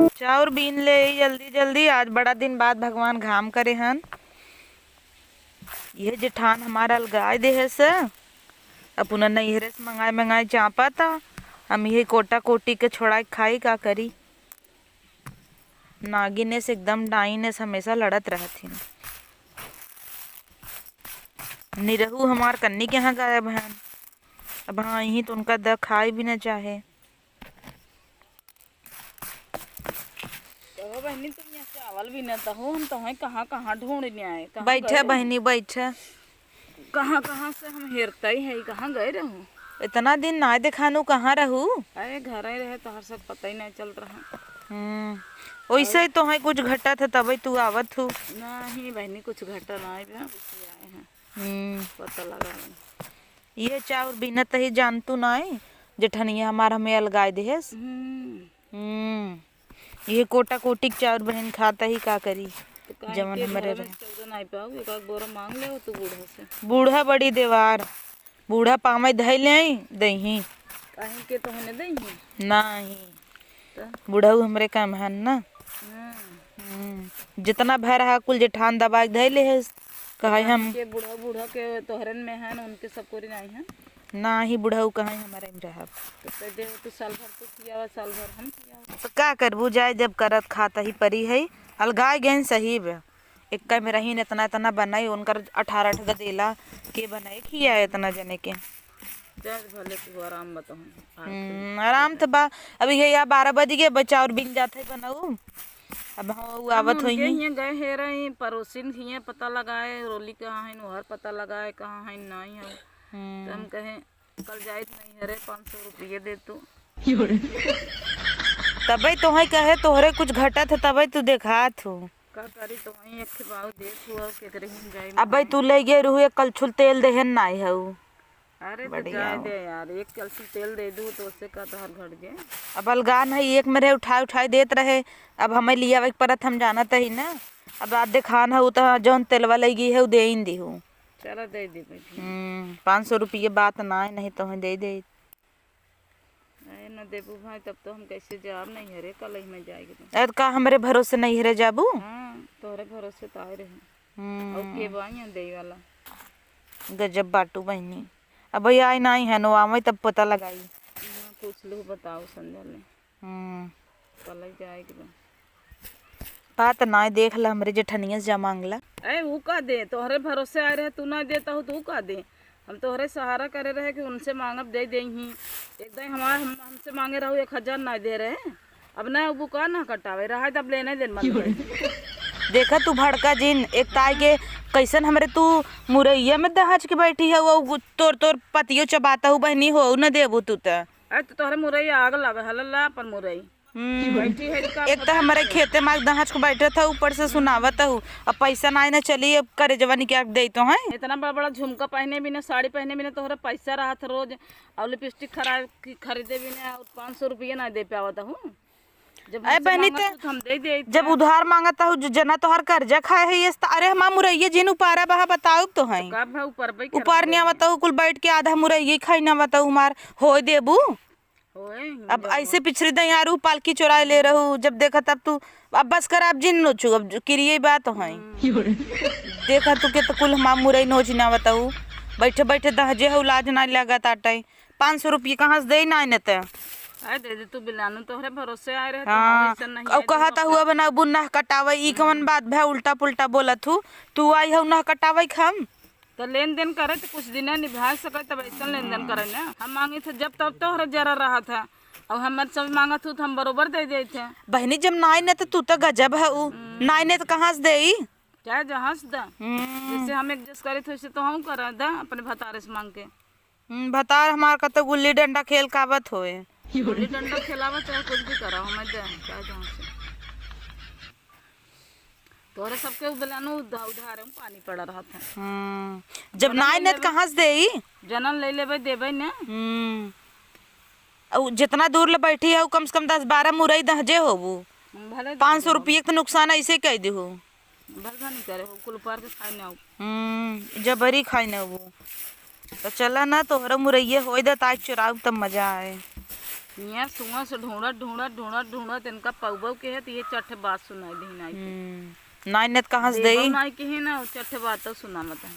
चाउर बीन ले जल्दी जल्दी, आज बड़ा दिन बाद भगवान घाम करे हन। यह जेठान हमारा अलगाय दे है से अपना नैहरे से मंगाए मंगाए चापा था। हम यही कोटा कोटी के छोड़ा खाई का करी। नागिने से एकदम डाइने से हमेशा लड़त रहती। निरहू हमार कन्नी के यहाँ गायब है। अब हाँ यही तो उनका द खाई भी न चाहे। बहनी तुम यहाँ चावल भी न हो, हम तो कहाँ कहाँ ढूंढने आए। बैठे बहनी बैठे। कहाँ कहाँ से हम हेरते ही है, कहाँ गए रहूं। इतना दिन ना दिखानू कहाँ रहू। अरे घर ही रहे तो हर सब पता ही नहीं चल रहा। वैसे ही तो है कुछ घटा था तभी तू आवत हूँ। नहीं बहनी कुछ घटा ना आए हैं, पता लगा ये चाउर बिनत ही जानतू ना है जेठनिया हमारा हमें अलगाय दे है। ये कोटा कोटी चाउर बहन खाता ही का करी। तो जवन हमारे रहे नहीं पाऊ, एक बोरा मांग ले तू बूढ़ा से। बूढ़ा बड़ी देवार, बूढ़ा पामे धई ले दही कहीं के तो हने दही नहीं। बूढ़ाऊ हमरे काम है ना। जितना भय रहा कुल जेठान दबाई धई ले है। कहे हम के बूढ़ा बूढ़ा के तोहरन में है उनके सब कोरी नहीं है ना ही बुढ़ाऊ कहाँ हमारे में रहा। तो दे तू साल भर तो किया, साल भर हम किया। तो क्या करबू जाए जब करत खाता ही परी है। अलगाए गए सही बे। एक में रही इतना इतना बनाई उनकर 18 देला के बनाए खिया इतना जने के। भले तू आराम बताऊं। आराम तो बा। अभी है या 12 बज गए बच्चा और बिन जाते बनाऊ। अब हाँ आवत हुई हियां गए हे रही पड़ोसिन हियां पता लगाए रोली कहाँ है नोहर पता लगाए कहाँ है नहीं है। तो हम कहे कल जाए नहीं हरे 500 रुपये दे तू। तबे तो है कहे तोहरे कुछ घटा था तबे तू देखा थू का करी तो वही एक बाव दे तू और के करे हम जाए। अब तू ले गए रुए कल छुल तेल देहन नहीं है। अरे तो जाए दे यार, एक कलसी तेल दे दूँ तो उससे का तो हर घट गए। अब अलगान है एक मेरे उठाए उठाए देत रहे। अब हमें लिया वही परत हम जाना था ही ना। अब आधे खान है तो जौन तेलवा लगी है वो दे ही दी हूँ। चलो दे दे 500 रुपये बात ना है नहीं तो दे दे। न देबू भाई तब तो हम कैसे जाब नहीं हरे कल ही में जाएगी तो का हमारे भरोसे नहीं हरे जाबू। तोहरे भरोसे तो आए रहे और के बाई दे वाला गजब बाटू बहनी। अब भैया आई नहीं है नो आवे तब पता लगाई। पूछ लू बताओ संजय ने कल ही जाएगी बात ना देख ला हमरे जेठनिया से जा मांगला। अरे वो का दे तोहरे भरोसे आए रहे तू ना देता हो तू का दे। हम तोहरे सहारा करे रहे कि उनसे मांगब दे दे ही एकदम हमारे हमसे मांगे रहो 1000 ना दे रहे। अब ना वो का ना कटावे रहा तब लेने दे मन देखा तू भड़का जिन एक ताई के कैसन हमरे तू मुरैया में दहज के बैठी है वो तोर तोर पतियो चबाता हूँ बहनी हो न देबू तू तो। अरे तो तोहरे मुरई आग लगे हल्ला पर मुरई बैठी है एक तो हमारे खेते में दहज को बैठे था ऊपर से सुनावत हूँ। अब पैसा ना ना चली अब करे जवानी क्या दे तो है। इतना बड़ा बड़ा झुमका पहने भी ना साड़ी पहने भी ना तोहरा पैसा रहा था रोज और लिपस्टिक खरीदे भी ना 500 रुपये ना दे पावत हूँ। अरे बहनी तो हम दे दे जब उधार मांगता हूँ जना तोहर कर्जा खाए है ये। अरे हम मुरैया जिन उपारा बहा बताऊ तो है ऊपर नहीं बताऊ कुल बैठ के आधा मुरैया खाई ना बताऊ हमार हो देबू। अब ऐसे पिछड़ी द यार पालकी चुराए ले रहू जब देखा तब तू अब बस कर आप जिन नोचू अब किरिए बात है। देखा तू के तो कुल हम मुरई नोच ना बताऊ बैठे बैठे दहजे हो लाज ना लगा ताटे 500 रुपये कहाँ से दे ना न दे दे तू बिलानु तोहरे भरोसे आए रहे। हाँ अब कहता हुआ बना बुन्ना कटावे ई कवन बात भै उल्टा पुल्टा बोलत हूँ। तू आई हो ना कटावे हम तो लेन देन करे तो कुछ दिन निभा सके तब ऐसा लेन देन करे ना। हम मांगे थे जब तब तो जरा रहा था और हमारे सब मांगा था तो हम बरोबर दे दे थे। बहनी जब नाई ने तो तू तो गजब है नाई ने तो कहाँ से दे क्या जहाँ से दा जैसे हम एडजस्ट करे थे वैसे तो हम करा दा अपने भतारे से मांग के। भतार हमार का तो गुल्ली डंडा खेल कावत होए गुल्ली डंडा खेलावा चाहे कुछ भी करा हमें दे चाहे जहाँ से तोरे सबके उदलानु उधार में पानी पड़ा रहा था। जब नाई ने कहाँ से दे जनन ले लेबे देबे ना। जितना दूर ले बैठी है कम से कम 10-12 मुरई दहजे हो वो 500 रुपये तो नुकसान ऐसे कह दी हो भलवा नहीं करे हो कुल पार के खाए ना जबरी खाई ना वो तो चला ना तोहरा मुरैया हो दे ताज चुराव तब मजा आए। यहाँ सुआ से ढूंढत इनका पौबो के है तो ये चट्ठे बात सुनाई दी नाई नाई नेत कहाँ से देई नाई के है ना चट्ठे बात तो सुना मत है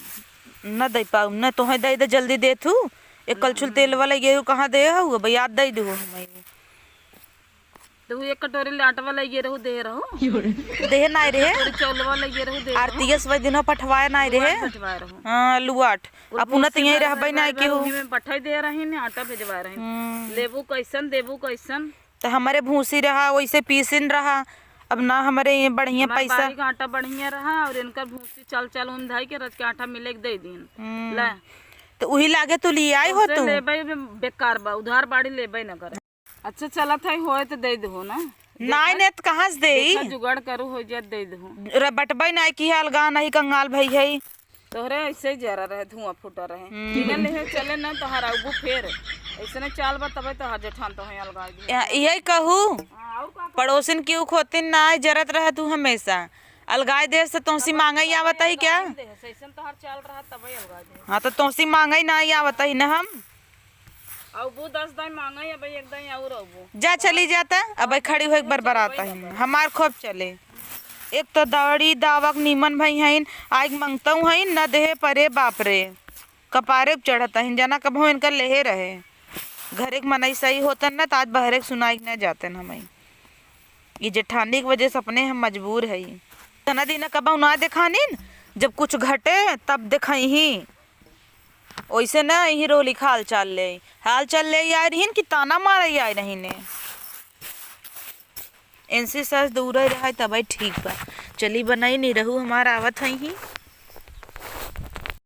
न दे पाऊ न तोहे दे दे जल्दी दे तू एक कलछुल तेल वाला ये कहाँ दे हुआ भई याद दे दू तो एक कटोरी लाट वाला ये रहू दे रहो देह नाई रहे कटोरी चौल वाला ये रहू दे आरतीयस वही दिन पठवाए नाई रहे भिजवा रहो हाँ लुआट अपुना तो यही रहबे नाई के हो में पठाई दे रही ने आटा भिजवा रही लेबू कैसन देबू कैसन तो हमारे भूसी रहा वैसे पीसिन रहा अब ना हमारे ये बढ़िया पैसा बारीक आटा बढ़िया रहा और इनका भूसी चल उन धाई के रच के आटा मिले के दे दिन ला तो वही लागे तो लिए आई हो तू लेबे बेकार बा उधार बाड़ी लेबे न करे अच्छा चला था होए तो दे दो ना नाई ने तो कहाँ से दे जुगाड़ करू हो जाए दे दो बटबई नाई की हाल गा नहीं कंगाल भई है तोहरे ऐसे ही जरा रहे धुआं फूटा रहे बिना ले चले ना तो हराबू फेर ऐसे ने चाल बा तबे तो हाजे ठान तो है अलगा यही कहूँ पड़ोसिन क्यों खोतिन ना जरत रहे तू हमेशा अलगाय दे से तोसी मांगई आवत है क्या सैसन तो हर चाल रहा तबे अलगा दे हाँ तो तोसी मांगई ना आवत है ना हम अबू 10 दाई मांगा या भाई एक दाई और अबू जा चली जाता अब खड़ी हो एक बार बराता है हमार खूब चले एक तो दाड़ी दावक नीमन भाई हईन आग मंगता हूँ हईन न देहे परे बाप रे कपारे चढ़ता है जाना कब इनका लेहे रहे घर एक मनाई सही होता न तो आज बहरे सुनाई न जाते न हमें ये जेठानी की वजह से अपने हम मजबूर है तना दिन कब ना देखानी जब कुछ घटे तब दिखाई ही वैसे न ही रोली हाल चाल ले आए रही कि ताना मारे आए रही ने इनसे सच दूर रहा तब ठीक बा चली बनाई नहीं रहू हमारा आवत है ही